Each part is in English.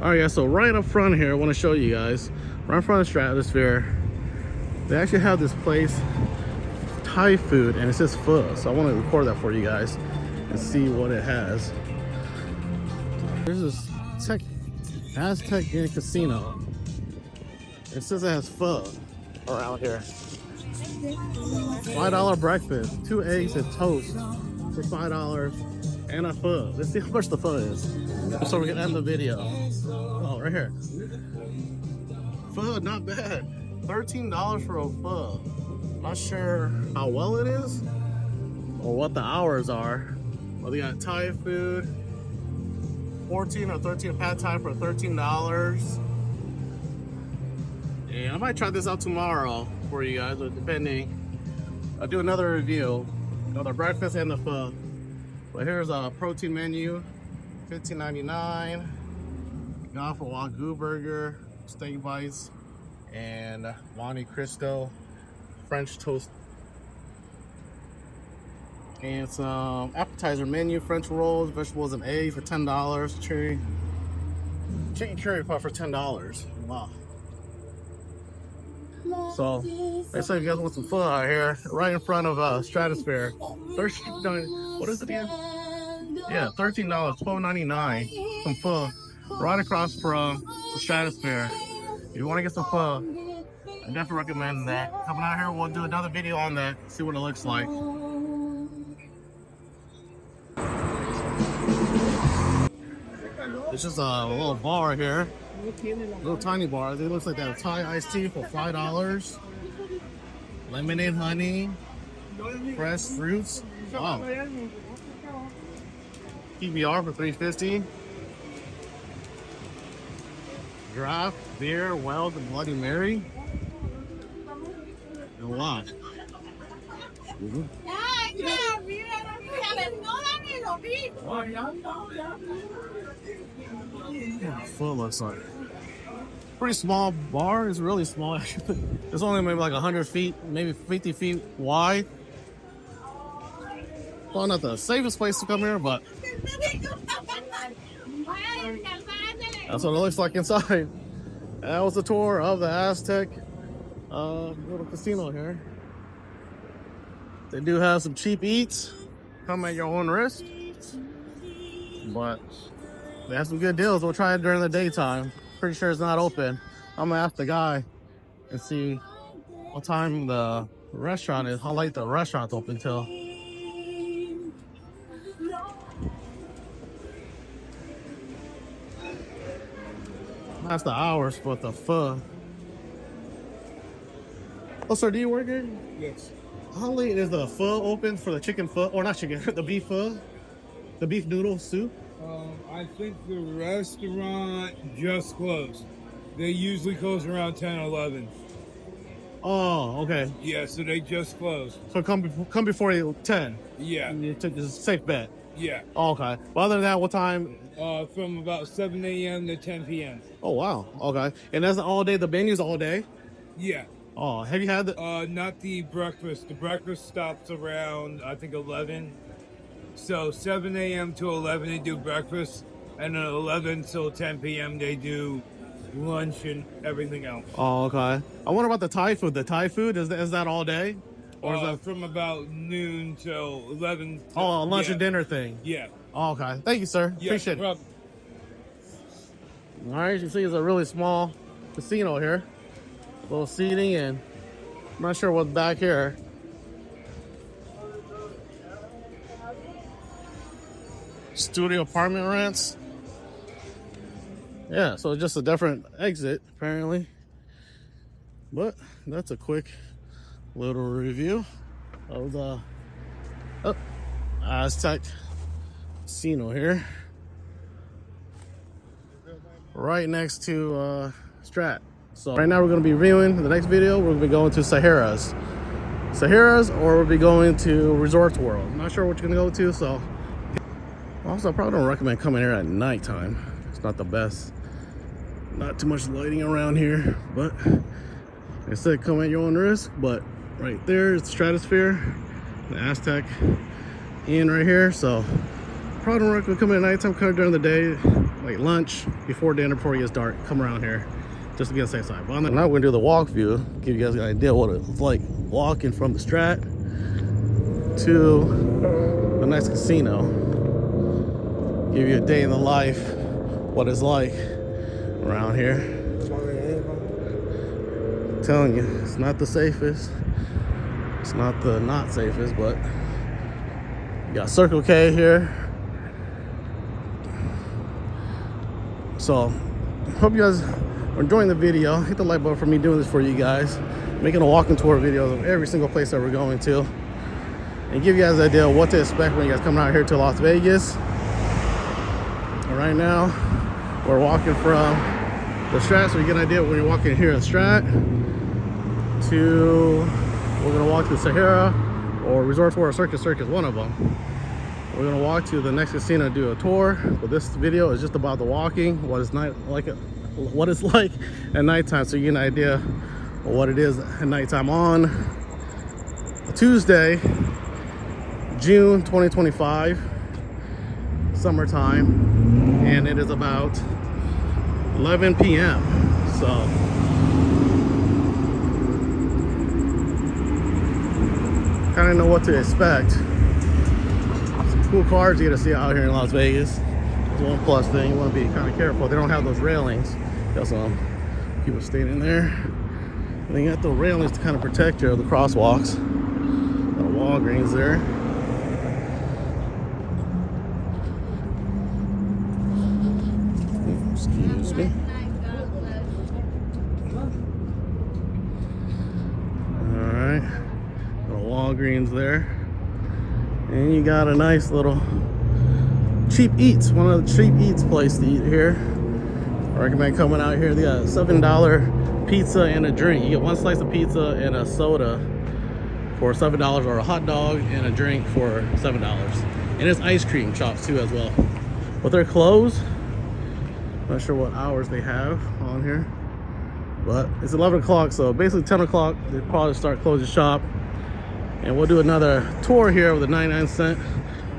Alright guys, so right up front here, I want to show you guys, right in front of Stratosphere, they actually have this place, Thai food, and it says pho. So I want to record that for you guys and see what it has. There's this Aztec Inn Casino. It says it has pho around here. $5 breakfast, 2 eggs and toast for $5, and a pho. Let's see how much the pho is, so we can end the video. Oh, right here. Pho, not bad. $13 for a pho. Not sure how well it is or what the hours are. But they got Thai food, 14 or 13 pad Thai for $13. And I might try this out tomorrow for you guys, depending. I'll do another review of the breakfast and the pho. But here's a protein menu, $15.99. Got for Wagyu burger, steak bites, and Monte Cristo French toast. And some appetizer menu, French rolls, vegetables and eggs for $10. Chicken curry puff for $10. Wow. So, let's say if you guys want some pho out here, right in front of Stratosphere. What is it again? Yeah, $13, $12.99. Some pho, right across from the Stratosphere. If you want to get some pho, I definitely recommend that. Coming out here, we'll do another video on that, see what it looks like. It's just a little bar here. Little tiny bar. It looks like they have Thai iced tea for $5. Lemonade, honey, fresh fruits. Wow. PBR for $3.50. Draft, beer, Wells, and Bloody Mary. A lot. Full looks like. Pretty small bar. It's really small. It's only maybe like 100 feet, maybe 50 feet wide. Well, not the safest place to come here, but that's what it looks like inside. That was a tour of the Aztec little casino here. They do have some cheap eats. Come at your own risk. But they have some good deals. We'll try it during the daytime. Pretty sure it's not open. I'm gonna ask the guy and see what time the restaurant is, how late the restaurant's open till. That's the hours for the pho. Oh, sir, do you work here? Yes. How late is the pho open for the chicken pho? Or not chicken, the beef pho? The beef noodle soup? I think the restaurant just closed. They usually close around 10 or 11. Oh, okay. Yeah, so they just closed. So come before 10? Yeah. You took this safe bet? Yeah. Oh, okay. But other than that, what time? From about 7 a.m. to 10 p.m. Oh, wow. Okay. And that's all day? The menu's all day? Yeah. Oh, have you had the... Not the breakfast. The breakfast stops around, I think, 11. So 7 a.m. to 11 they do breakfast, and then 11 till 10 p.m. they do lunch and everything else. Oh, okay. I wonder about the Thai food. The Thai food, is that all day? Or is that from about noon till 11. Oh, a lunch and dinner thing? Yeah. Oh, okay. Thank you, sir. Yeah, appreciate no it. All right, you see it's a really small casino here. A little seating, and I'm not sure what's back here. Studio apartment rents. Yeah, so just a different exit apparently. But that's a quick little review of the Aztec Casino here, right next to Strat. So right now we're going to be reviewing the next video. We're going to be going to Sahara's, or we'll be going to Resorts World. I'm not sure what you're going to go to, so also I probably don't recommend coming here at nighttime. It's not the best. Not too much lighting around here, but like I said, come at your own risk. But right there is the Stratosphere, the Aztec Inn right here. So probably don't recommend coming at nighttime, come during the day. like lunch, before dinner, before it gets dark, come around here just to be on the safe side. But now we're gonna do the walk view, give you guys an idea what it's like walking from the Strat to the next casino. Give you a day in the life, what it's like around here. I'm telling you, it's not the safest. It's not the not safest, but you got Circle K here. So, hope you guys are enjoying the video. Hit the like button for me doing this for you guys. Making a walking tour video of every single place that we're going to. And give you guys an idea of what to expect when you guys come out here to Las Vegas. And right now, we're walking from the Strat, so you get an idea when you're walking here in Strat to, we're gonna walk to Sahara or Resort Tour or Circus, one of them. We're gonna walk to the next casino to do a tour, but this video is just about the walking, what it's like at nighttime, so you get an idea of what it is at nighttime on a Tuesday, June 2025, summertime, and it is about 11 p.m. So kind of know what to expect. Cool cars you get to see out here in Las Vegas. That's one plus thing. You want to be kind of careful. They don't have those railings. Got some people standing there. And they got the railings to kind of protect you, the crosswalks. Got a Walgreens there. Excuse me. All right. Got a Walgreens there. And you got a nice little cheap eats, one of the cheap eats place to eat here. I recommend coming out here. They got a $7 pizza and a drink. You get one slice of pizza and a soda for $7, or a hot dog and a drink for $7. And it's ice cream shops too as well. But they're closed. Not sure what hours they have on here. But it's 11 o'clock, so basically 10 o'clock, they probably start closing shop. And we'll do another tour here of the 99-cent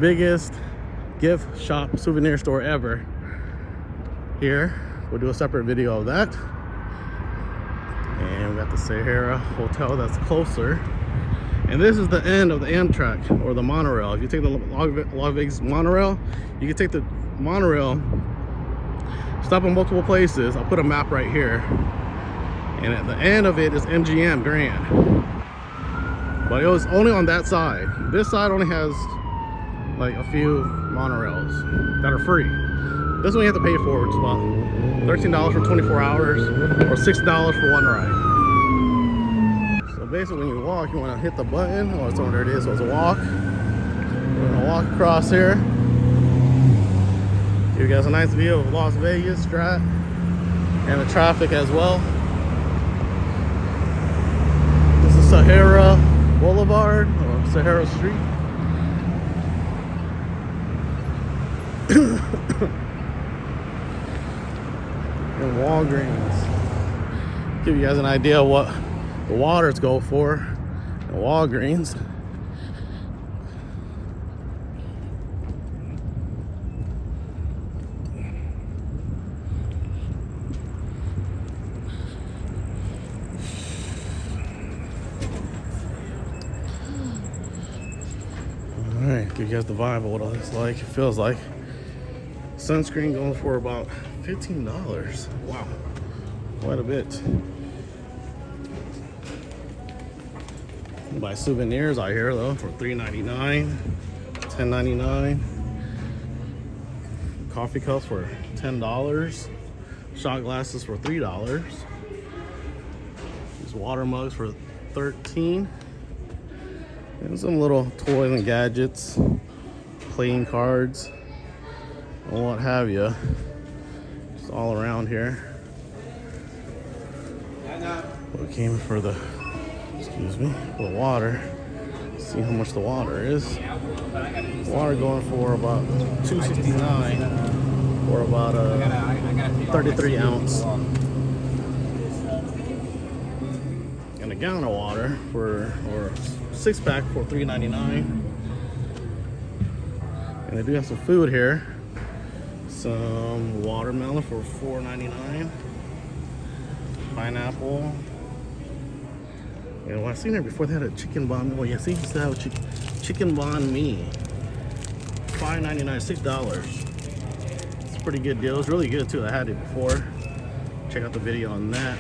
biggest gift shop souvenir store ever here. We'll do a separate video of that. And we got the Sahara Hotel that's closer. And this is the end of the Amtrak, or the monorail. If you take the Las Vegas monorail, you can take the monorail, stop in multiple places. I'll put a map right here. And at the end of it is MGM Grand. But it was only on that side. This side only has like a few monorails that are free. This one you have to pay for, which is about $13 for 24 hours or $6 for one ride. So basically when you walk, you want to hit the button. Oh, it's over there, it is. So it's a walk. We're gonna walk across here. Give you guys a nice view of Las Vegas, Strat, and the traffic as well. This is Sahara Boulevard or Sahara Street. And Walgreens. Give you guys an idea of what the waters go for at Walgreens. Alright, give you guys the vibe of what it looks like, it feels like. Sunscreen going for about $15. Wow, quite a bit. You buy souvenirs out here though for $3.99, $10.99. Coffee cups for $10. Shot glasses for $3. These water mugs for $13. And some little toys and gadgets, playing cards, and what have you. It's all around here. We came for the, excuse me, the water. See how much the water is. Water going for about $2.69 or about a 33 ounce. And a gallon of water for, or 6-pack for $3.99. And they do have some food here. Some watermelon for $4.99. Pineapple. And I've seen there before, they had a chicken banh mi. Oh yeah, see, used to have a chicken banh mi. $5.99, $6. It's a pretty good deal. It's really good too. I had it before. Check out the video on that.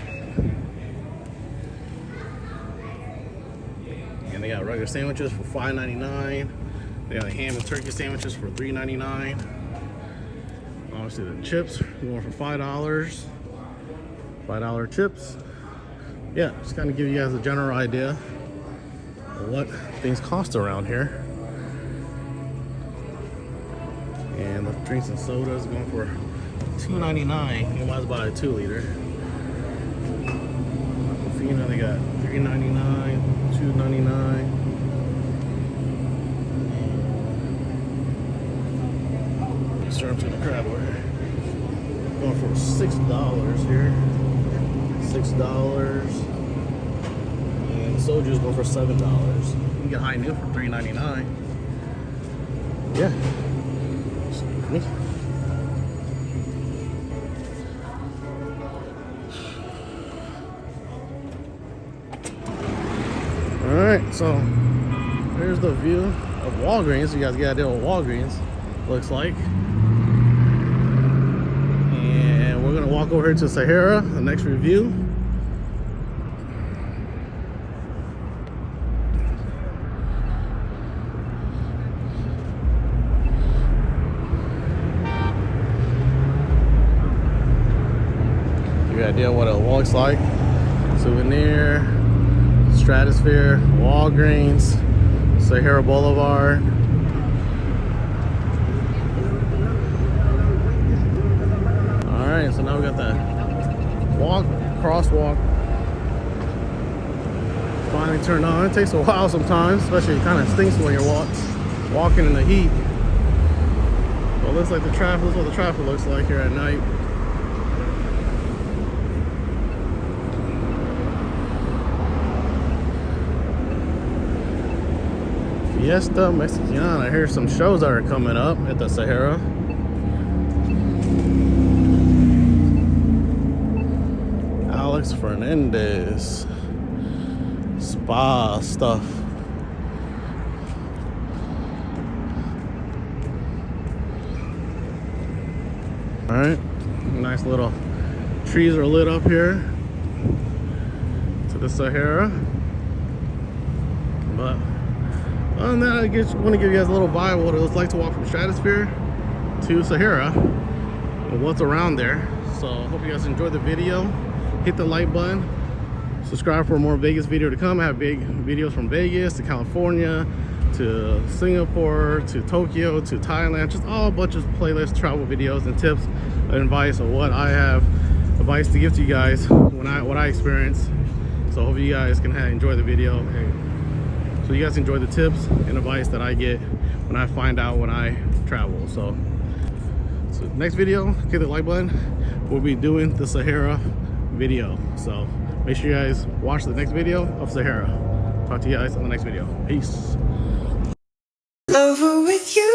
And they got regular sandwiches for $5.99. They got ham and turkey sandwiches for $3.99. Obviously the chips going for $5. $5 chips. Yeah, just kind of give you guys a general idea of what things cost around here. And the drinks and sodas going for $2.99. You might as well buy a 2-liter. Aquafina, they got $3.99, $2.99. Shrimp and the crab over here. Going for $6 here. $6. And soju's going for $7. You can get high new for $3.99. Yeah. Excuse me. Alright, so there's the view of Walgreens. You guys get an idea what Walgreens looks like. And we're gonna walk over here to Sahara, the next review. Give you an idea what it looks like. Souvenir, Stratosphere, Walgreens, Sahara Boulevard. Alright, so now we got the crosswalk finally turned on. It takes a while sometimes, especially it kind of stinks when you're walking in the heat. But it looks like the traffic, this is what the traffic looks like here at night. Fiesta Mexicana. I hear some shows that are coming up at the Sahara. Alex Fernandez. Spa stuff. Alright. Nice little trees are lit up here to the Sahara. But other than that, I just want to give you guys a little vibe of what it was like to walk from Stratosphere to Sahara and what's around there. So I hope you guys enjoyed the video. Hit the like button. Subscribe for more Vegas video to come. I have big videos from Vegas to California to Singapore to Tokyo to Thailand. Just all a bunch of playlists, travel videos, and tips and advice of what I have advice to give to you guys what I experienced. So I hope you guys can enjoy the video. So you guys enjoy the tips and advice that I get when I find out when I travel. So next video, hit the like button. We'll be doing the Sahara video. So make sure you guys watch the next video of Sahara. Talk to you guys on the next video. Peace. Over with you.